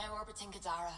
Now orbiting Kadara.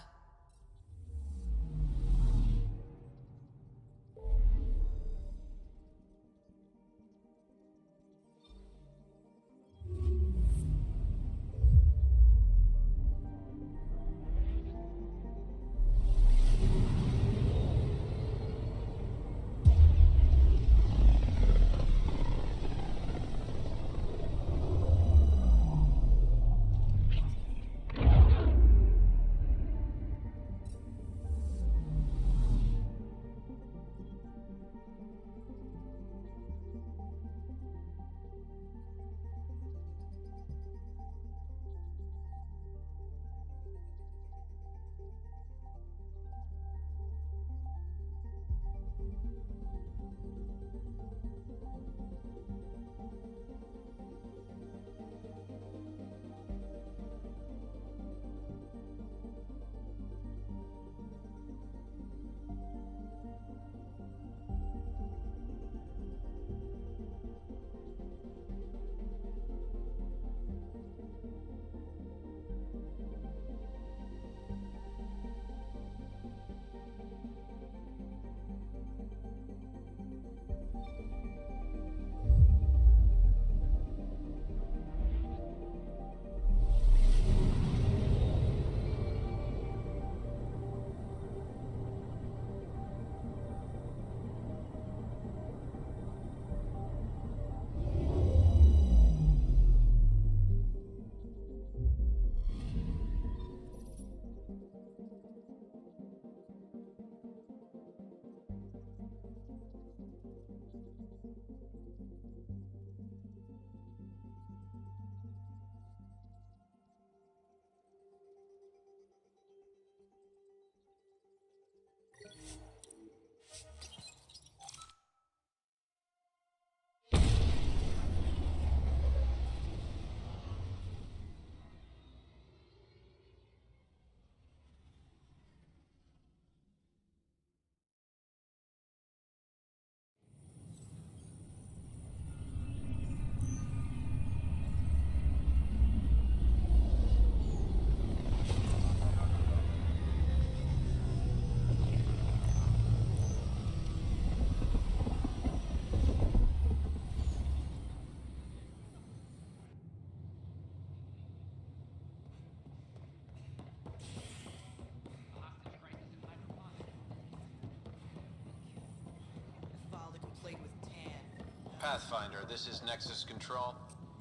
Pathfinder, this is Nexus Control.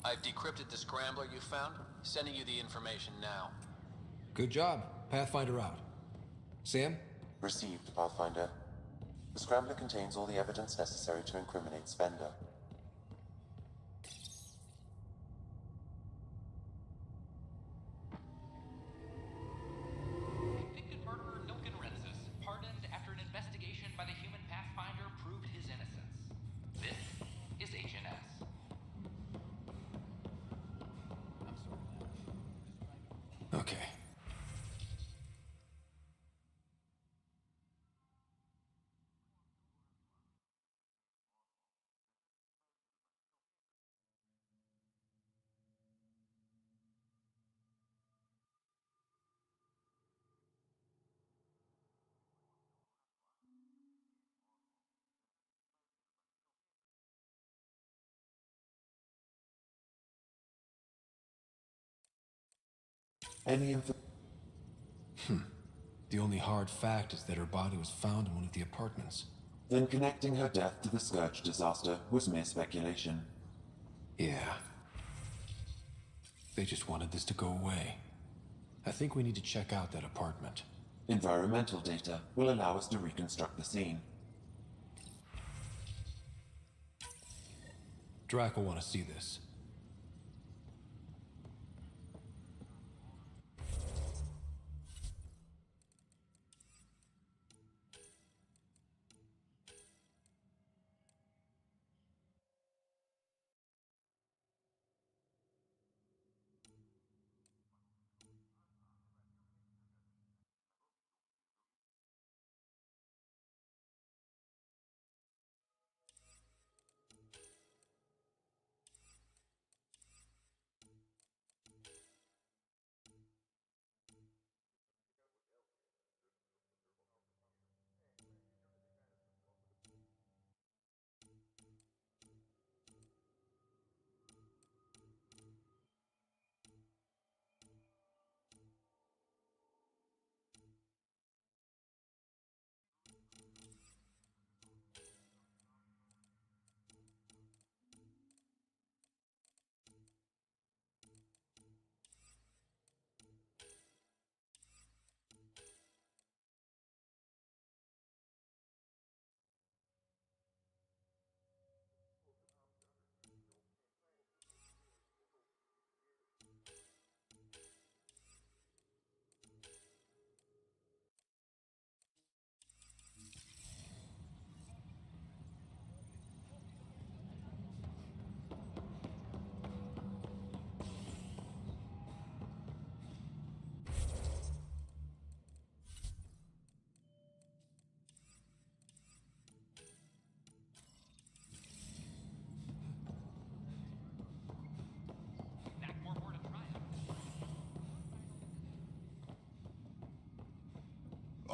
I've decrypted the scrambler you found, sending you the information now. Good job. Pathfinder out. Sam? Received, Pathfinder. The scrambler contains all the evidence necessary to incriminate Spender. Convicted murderer Nilken Rensis, pardoned after an investigation by the human Pathfinder proved his innocence. This is HNS. Okay. Any info? The only hard fact is that her body was found in one of the apartments. Then connecting her death to the Scourge disaster was mere speculation. Yeah. They just wanted this to go away. I think we need to check out that apartment. Environmental data will allow us to reconstruct the scene. Drack will want to see this.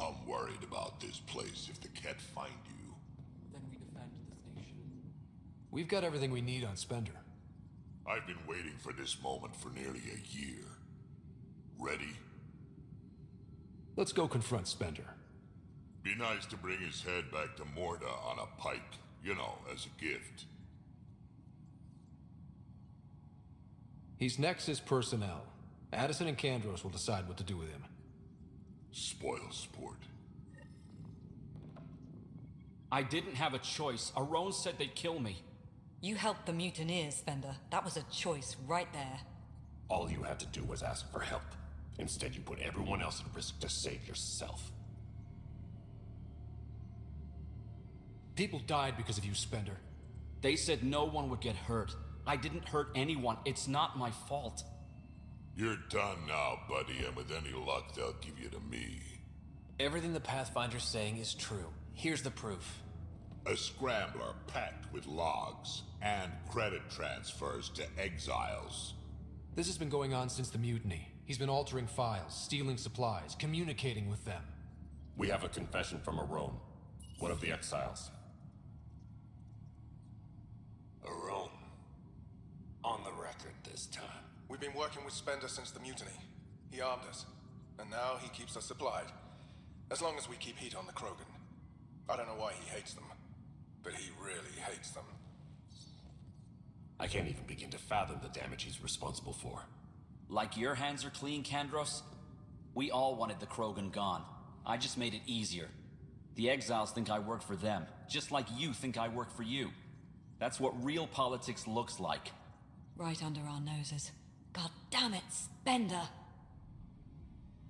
I'm worried about this place if the Ket find you. Then we defend the station. We've got everything we need on Spender. I've been waiting for this moment for nearly a year. Ready? Let's go confront Spender. Be nice to bring his head back to Morda on a pike, you know, as a gift. He's Nexus personnel. Addison and Kandros will decide what to do with him. Spoil sport. I didn't have a choice. Aron said they'd kill me. You helped the mutineers, Spender. That was a choice right there. All you had to do was ask for help. Instead, you put everyone else at risk to save yourself. People died because of you, Spender. They said no one would get hurt. I didn't hurt anyone. It's not my fault. You're done now, buddy, and with any luck, they'll give you to me. Everything the Pathfinder's saying is true. Here's the proof. A scrambler packed with logs and credit transfers to exiles. This has been going on since the mutiny. He's been altering files, stealing supplies, communicating with them. We have a confession from Aron, one of the exiles. Aron. On the record this time. We've been working with Spender since the mutiny. He armed us, and now he keeps us supplied. As long as we keep heat on the Krogan. I don't know why he hates them, but he really hates them. I can't even begin to fathom the damage he's responsible for. Like your hands are clean, Kandros? We all wanted the Krogan gone. I just made it easier. The exiles think I work for them, just like you think I work for you. That's what real politics looks like. Right under our noses. God damn it, Spender!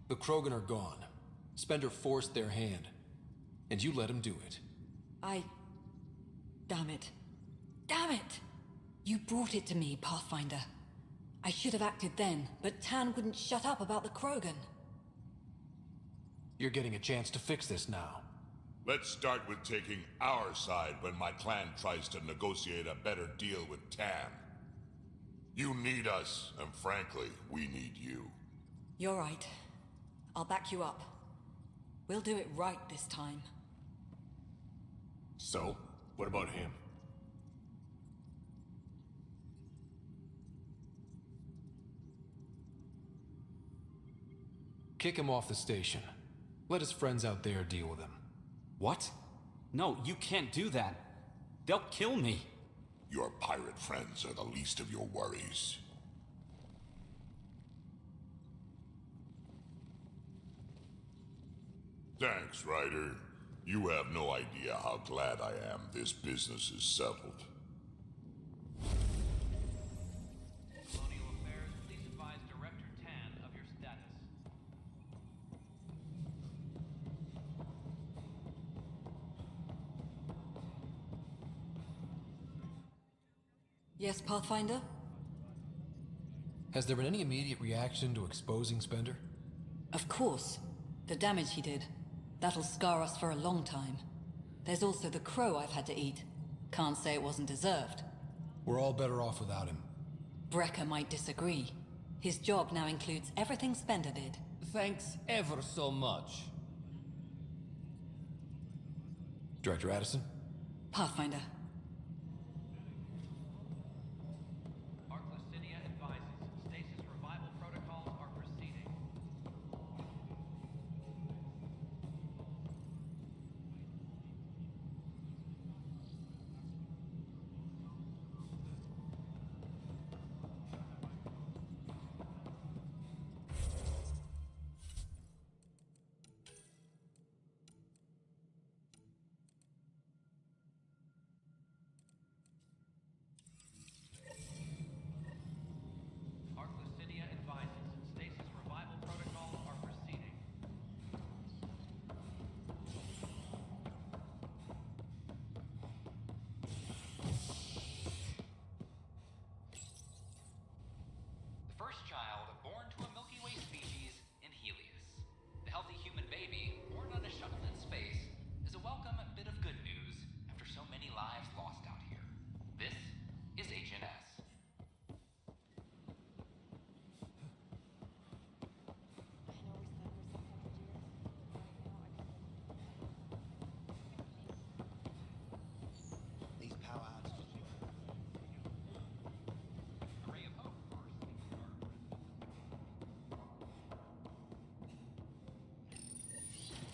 The Krogan are gone. Spender forced their hand. And you let him do it. Damn it. Damn it! You brought it to me, Pathfinder. I should have acted then, but Tan wouldn't shut up about the Krogan. You're getting a chance to fix this now. Let's start with taking our side when my clan tries to negotiate a better deal with Tan. You need us, and frankly, we need you. You're right. I'll back you up. We'll do it right this time. So, what about him? Kick him off the station. Let his friends out there deal with him. What? No, you can't do that. They'll kill me. Your pirate friends are the least of your worries. Thanks, Ryder. You have no idea how glad I am this business is settled. Colonial Affairs, please advise Director Tan of your status. Yes, Pathfinder? Has there been any immediate reaction to exposing Spender? Of course. The damage he did. That'll scar us for a long time. There's also the crow I've had to eat. Can't say it wasn't deserved. We're all better off without him. Brecker might disagree. His job now includes everything Spender did. Thanks ever so much. Director Addison? Pathfinder. Arclicinia advises stasis revival protocols are proceeding.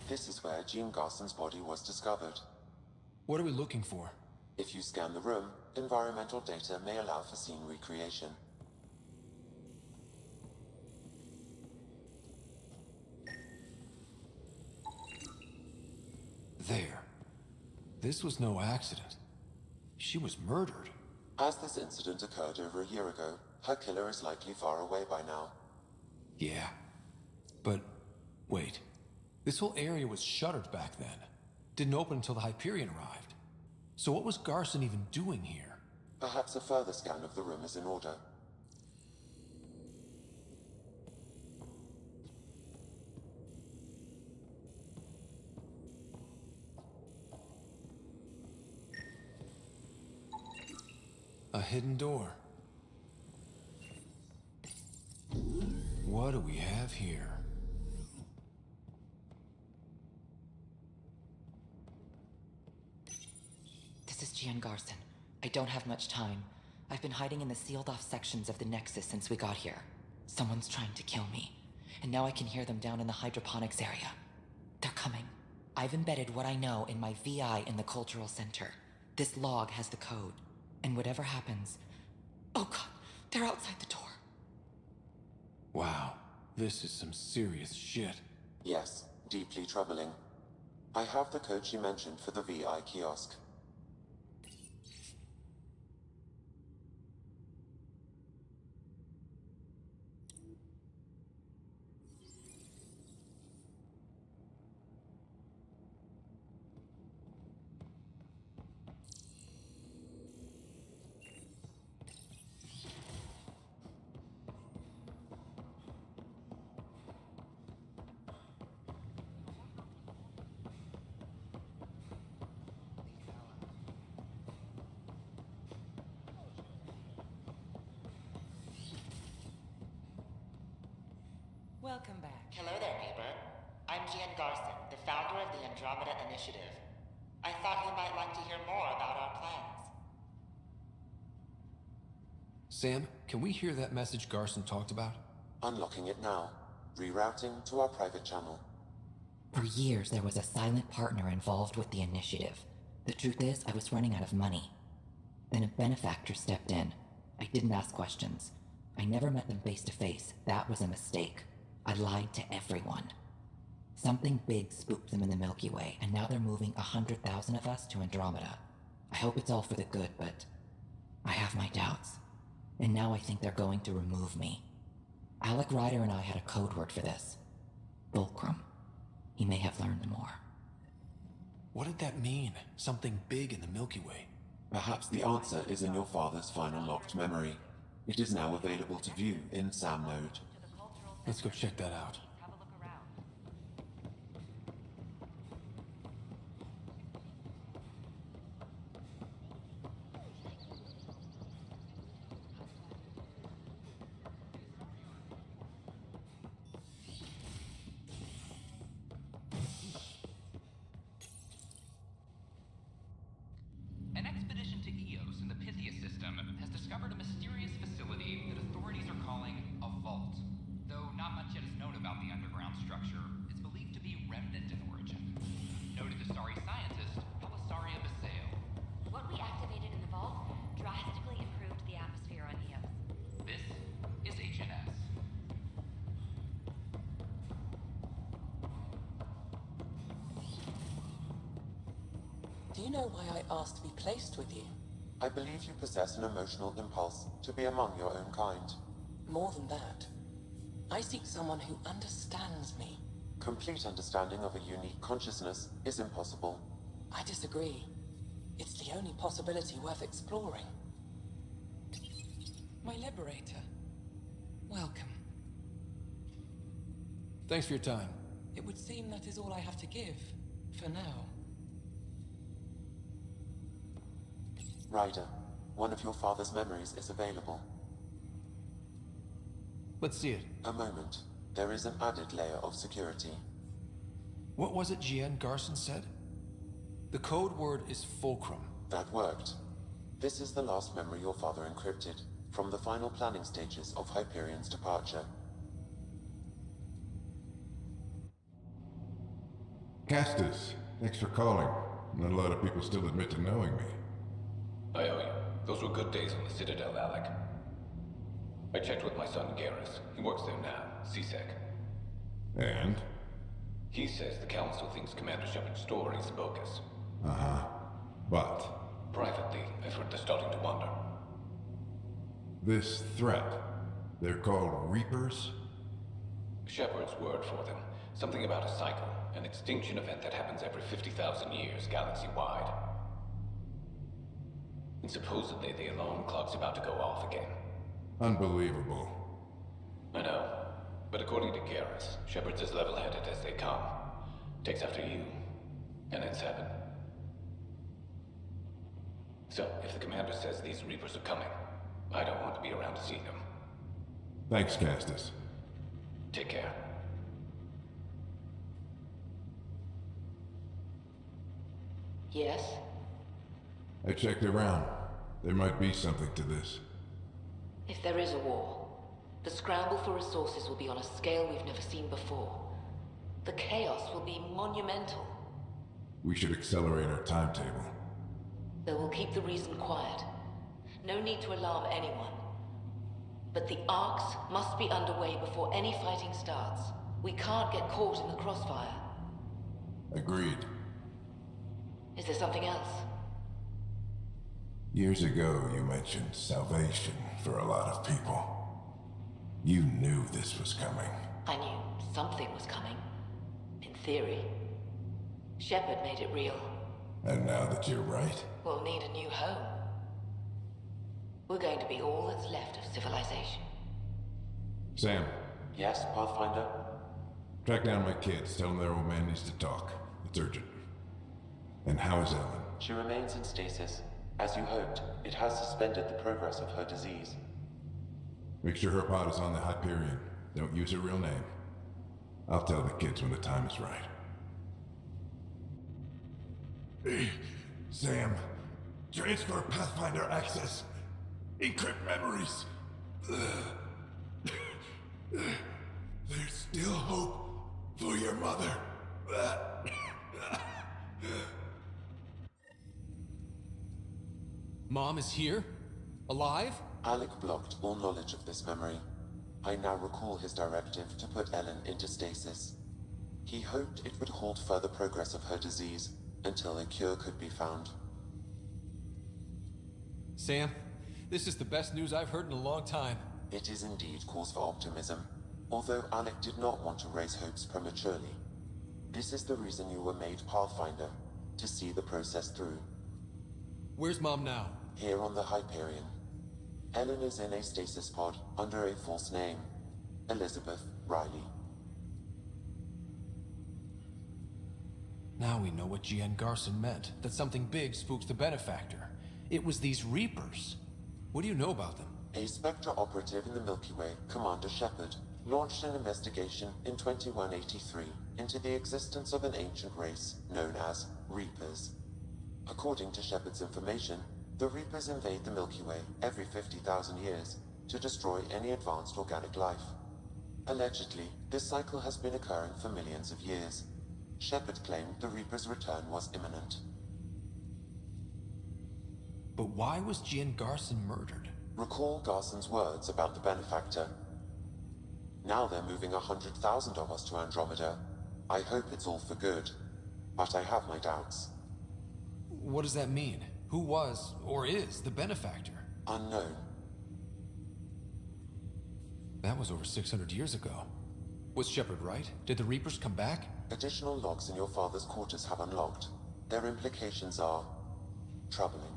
This is where Jean Garson's body was discovered. What are we looking for? If you scan the room, environmental data may allow for scene recreation. There. This was no accident. She was murdered. As this incident occurred over a year ago, her killer is likely far away by now. Yeah. But, wait. This whole area was shuttered back then. Didn't open until the Hyperion arrived. So what was Garson even doing here? Perhaps a further scan of the room is in order. A hidden door. What do we have here? This is Gian Garson. I don't have much time. I've been hiding in the sealed-off sections of the Nexus since we got here. Someone's trying to kill me, and now I can hear them down in the hydroponics area. They're coming. I've embedded what I know in my VI in the Cultural Center. This log has the code, and whatever happens... Oh god, they're outside the door. Wow, this is some serious shit. Yes, deeply troubling. I have the code she mentioned for the VI kiosk. Welcome back. Hello there, neighbor. I'm Gian Garson, the founder of the Andromeda Initiative. I thought you might like to hear more about our plans. Sam, can we hear that message Garson talked about? Unlocking it now. Rerouting to our private channel. For years, there was a silent partner involved with the initiative. The truth is, I was running out of money. Then a benefactor stepped in. I didn't ask questions. I never met them face to face. That was a mistake. I lied to everyone. Something big spooked them in the Milky Way, and now they're moving 100,000 of us to Andromeda. I hope it's all for the good, but I have my doubts. And now I think they're going to remove me. Alec Ryder and I had a code word for this. Fulcrum. He may have learned more. What did that mean? Something big in the Milky Way? Perhaps the answer is in your father's final locked memory. It is now available to view in SAM mode. Let's go check that out. An expedition to Eos in the Pythia system has discovered a mysterious facility that authorities are calling a vault. Though not much yet is known about the underground structure, it's believed to be remnant in origin. Noted Asari scientist Pelisaria Basale. What we activated in the vault drastically improved the atmosphere on Eos. This is HNS. Do you know why I asked to be placed with you? I believe you possess an emotional impulse to be among your own kind. More than that. I seek someone who understands me. Complete understanding of a unique consciousness is impossible. I disagree. It's the only possibility worth exploring. My liberator. Welcome. Thanks for your time. It would seem that is all I have to give, for now. Ryder, one of your father's memories is available. Let's see it. A moment. There is an added layer of security. What was it Gian Garson said? The code word is Fulcrum. That worked. This is the last memory your father encrypted, from the final planning stages of Hyperion's departure. Castus, thanks for calling. Not a lot of people still admit to knowing me. I owe you. Those were good days on the Citadel, Alec. I checked with my son Garrus. He works there now, CSEC. And? He says the Council thinks Commander Shepard's story is bogus. Uh-huh. But? Privately, I've heard they're starting to wonder. This threat, they're called Reapers? Shepard's word for them. Something about a cycle, an extinction event that happens every 50,000 years, galaxy-wide. And supposedly the alarm clock's about to go off again. Unbelievable. I know. But according to Garrus, Shepard's as level-headed as they come. Takes after you. And then 7. So, if the commander says these Reapers are coming, I don't want to be around to see them. Thanks, Castus. Take care. Yes? I checked around. There might be something to this. If there is a war, the scramble for resources will be on a scale we've never seen before. The chaos will be monumental. We should accelerate our timetable. Though we'll keep the reason quiet. No need to alarm anyone. But the arcs must be underway before any fighting starts. We can't get caught in the crossfire. Agreed. Is there something else? Years ago, you mentioned salvation for a lot of people. You knew this was coming. I knew something was coming. In theory. Shepard made it real. And now that you're right? We'll need a new home. We're going to be all that's left of civilization. Sam. Yes, Pathfinder? Track down my kids. Tell them their old man needs to talk. It's urgent. And how is Ellen? She remains in stasis. As you hoped, it has suspended the progress of her disease. Make sure her pod is on the Hyperion. Don't use her real name. I'll tell the kids when the time is right. Hey, Sam. Transfer Pathfinder access. Encrypt memories. There's still hope for your mother. Mom is here? Alive? Alec blocked all knowledge of this memory. I now recall his directive to put Ellen into stasis. He hoped it would halt further progress of her disease until a cure could be found. Sam, this is the best news I've heard in a long time. It is indeed cause for optimism, although Alec did not want to raise hopes prematurely. This is the reason you were made Pathfinder, to see the process through. Where's Mom now? Here on the Hyperion. Ellen is in a stasis pod under a false name. Elizabeth Riley. Now we know what GN Garson meant, that something big spooked the Benefactor. It was these Reapers. What do you know about them? A Spectre operative in the Milky Way, Commander Shepard, launched an investigation in 2183 into the existence of an ancient race known as Reapers. According to Shepard's information, the Reapers invade the Milky Way every 50,000 years to destroy any advanced organic life. Allegedly, this cycle has been occurring for millions of years. Shepard claimed the Reapers' return was imminent. But why was GN Garson murdered? Recall Garson's words about the Benefactor. Now they're moving 100,000 of us to Andromeda. I hope it's all for good, but I have my doubts. What does that mean? Who was, or is, the Benefactor? Unknown. That was over 600 years ago. Was Shepard right? Did the Reapers come back? Additional logs in your father's quarters have unlocked. Their implications are troubling.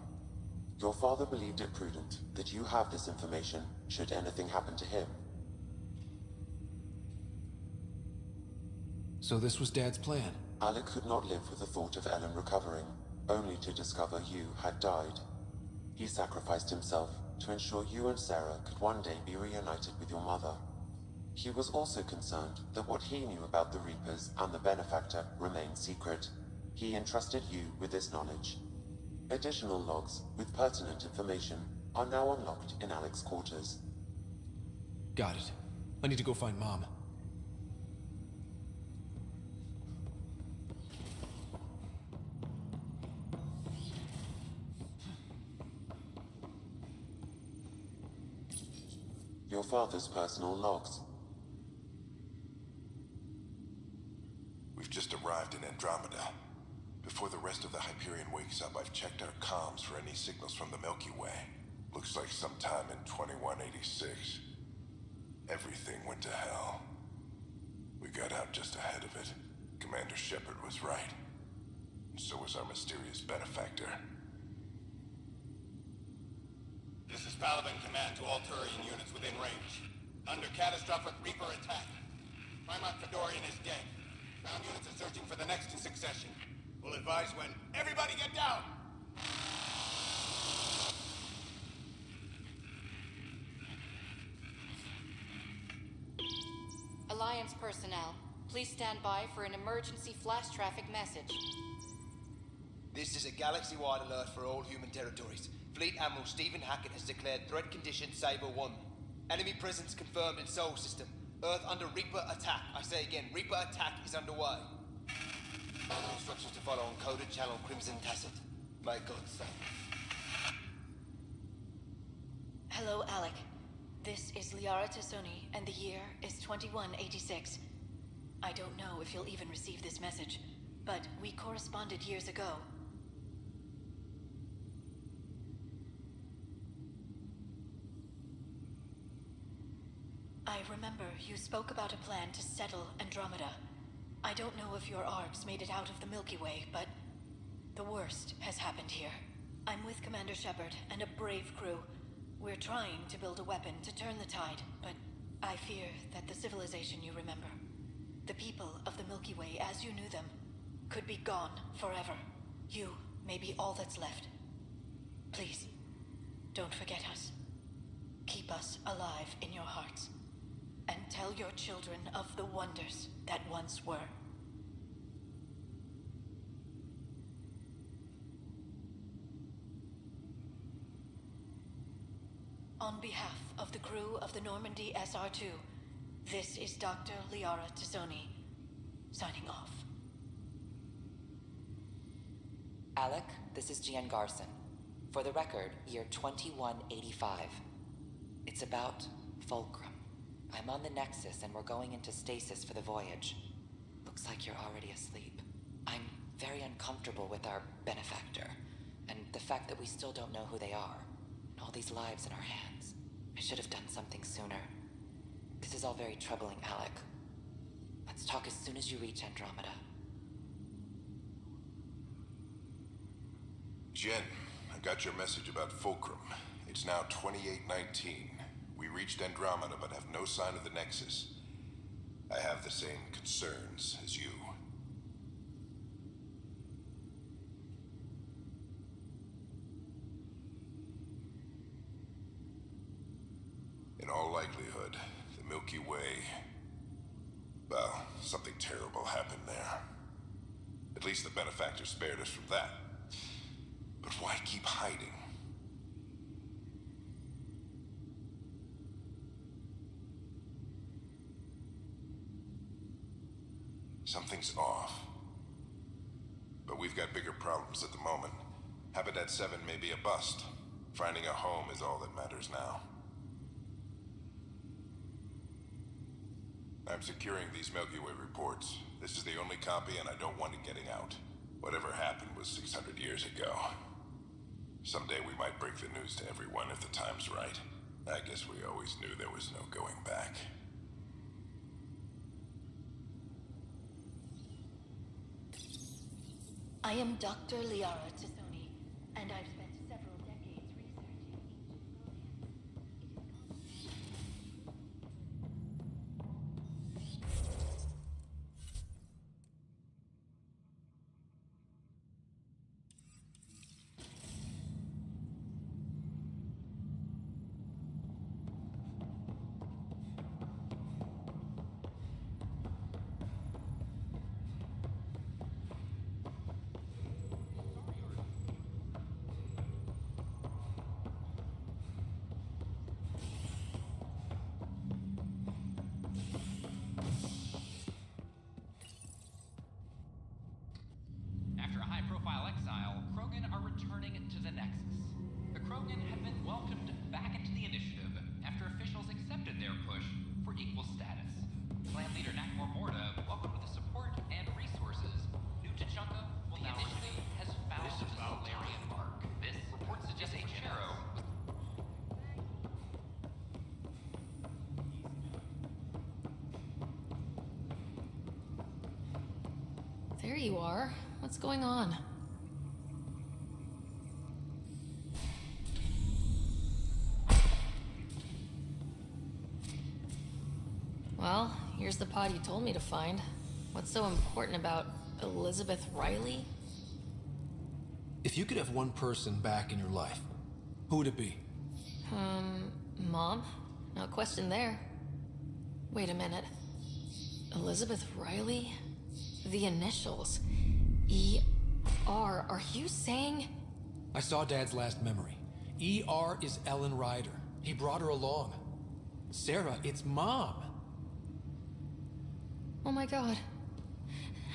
Your father believed it prudent that you have this information should anything happen to him. So this was Dad's plan? Alec could not live with the thought of Ellen recovering, only to discover you had died. He sacrificed himself to ensure you and Sarah could one day be reunited with your mother. He was also concerned that what he knew about the Reapers and the Benefactor remained secret. He entrusted you with this knowledge. Additional logs with pertinent information are now unlocked in Alec's quarters. Got it. I need to go find Mom. Your father's personal logs. We've just arrived in Andromeda. Before the rest of the Hyperion wakes up, I've checked our comms for any signals from the Milky Way. Looks like sometime in 2186. Everything went to hell. We got out just ahead of it. Commander Shepard was right. And so was our mysterious benefactor. This is Paladin Command to all Turian units within range. Under catastrophic Reaper attack. Primarch Fedorian is dead. Ground units are searching for the next in succession. We'll advise when. Everybody get down! Alliance personnel, please stand by for an emergency flash traffic message. This is a galaxy-wide alert for all human territories. Fleet Admiral Stephen Hackett has declared threat condition Saber 1. Enemy presence confirmed in Sol System. Earth under Reaper attack. I say again, Reaper attack is underway. Instructions to follow on coded channel Crimson Tacit. May God save. Hello, Alec. This is Liara Tassoni, and the year is 2186. I don't know if you'll even receive this message, but we corresponded years ago. I remember you spoke about a plan to settle Andromeda. I don't know if your arcs made it out of the Milky Way, but the worst has happened here. I'm with Commander Shepard and a brave crew. We're trying to build a weapon to turn the tide, but I fear that the civilization you remember, the people of the Milky Way as you knew them, could be gone forever. You may be all that's left. Please, don't forget us. Keep us alive in your hearts. And tell your children of the wonders that once were. On behalf of the crew of the Normandy SR-2, this is Dr. Liara Tassoni, signing off. Alec, this is Gian Garson. For the record, year 2185. It's about Fulcrum. I'm on the Nexus and we're going into stasis for the voyage. Looks like you're already asleep. I'm very uncomfortable with our benefactor, and the fact that we still don't know who they are, and all these lives in our hands. I should have done something sooner. This is all very troubling, Alec. Let's talk as soon as you reach Andromeda. Jen, I got your message about Fulcrum. It's now 2819. We reached Andromeda but have no sign of the Nexus. I have the same concerns as you. In all likelihood, the Milky Way... well, something terrible happened there. At least the benefactor spared us from that. But why keep hiding? Something's off. But we've got bigger problems at the moment. Habitat 7 may be a bust. Finding a home is all that matters now. I'm securing these Milky Way reports. This is the only copy and I don't want it getting out. Whatever happened was 600 years ago. Someday we might break the news to everyone if the time's right. I guess we always knew there was no going back. I am Dr. Liara Tassoni, and I've spent several decades researching equal status. Clan leader Morta welcomed with the support and resources. New Tachanka will now initiative has found the Solarian Ark. This reports suggest a Chero. There you are. What's going on? Well, here's the pod you told me to find. What's so important about Elizabeth Riley? If you could have one person back in your life, who would it be? Mom? No question there. Wait a minute. Elizabeth Riley? The initials. E.R. Are you saying? I saw Dad's last memory. E.R. is Ellen Ryder. He brought her along. Sarah, it's Mom. Oh my god.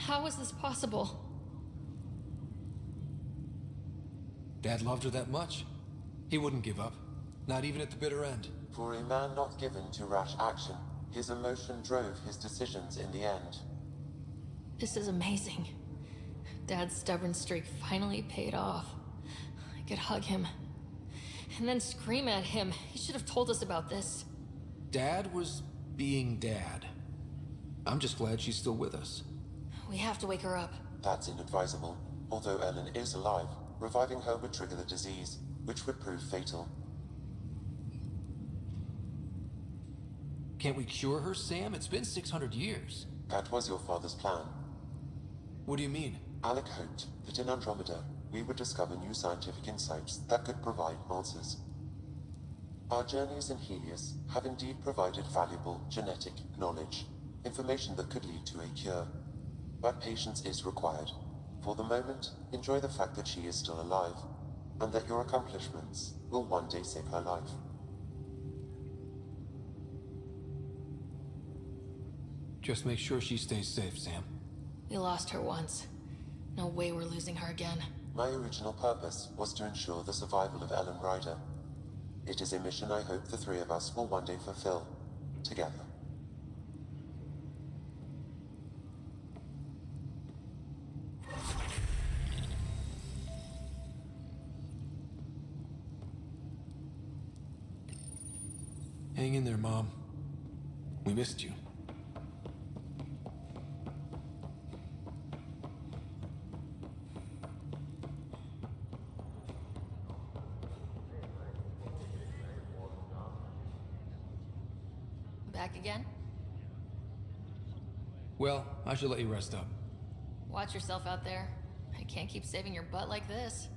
How is this possible? Dad loved her that much. He wouldn't give up. Not even at the bitter end. For a man not given to rash action, his emotion drove his decisions in the end. This is amazing. Dad's stubborn streak finally paid off. I could hug him. And then scream at him. He should have told us about this. Dad was being Dad. I'm just glad she's still with us. We have to wake her up. That's inadvisable. Although Ellen is alive, reviving her would trigger the disease, which would prove fatal. Can't we cure her, Sam? It's been 600 years. That was your father's plan. What do you mean? Alec hoped that in Andromeda, we would discover new scientific insights that could provide answers. Our journeys in Helios have indeed provided valuable genetic knowledge, information that could lead to a cure. But patience is required. For the moment, enjoy the fact that she is still alive, and that your accomplishments will one day save her life. Just make sure she stays safe, Sam. We lost her once. No way we're losing her again. My original purpose was to ensure the survival of Ellen Ryder. It is a mission I hope the three of us will one day fulfill, together. Hang in there, Mom. We missed you. Back again? Well, I should let you rest up. Watch yourself out there. I can't keep saving your butt like this.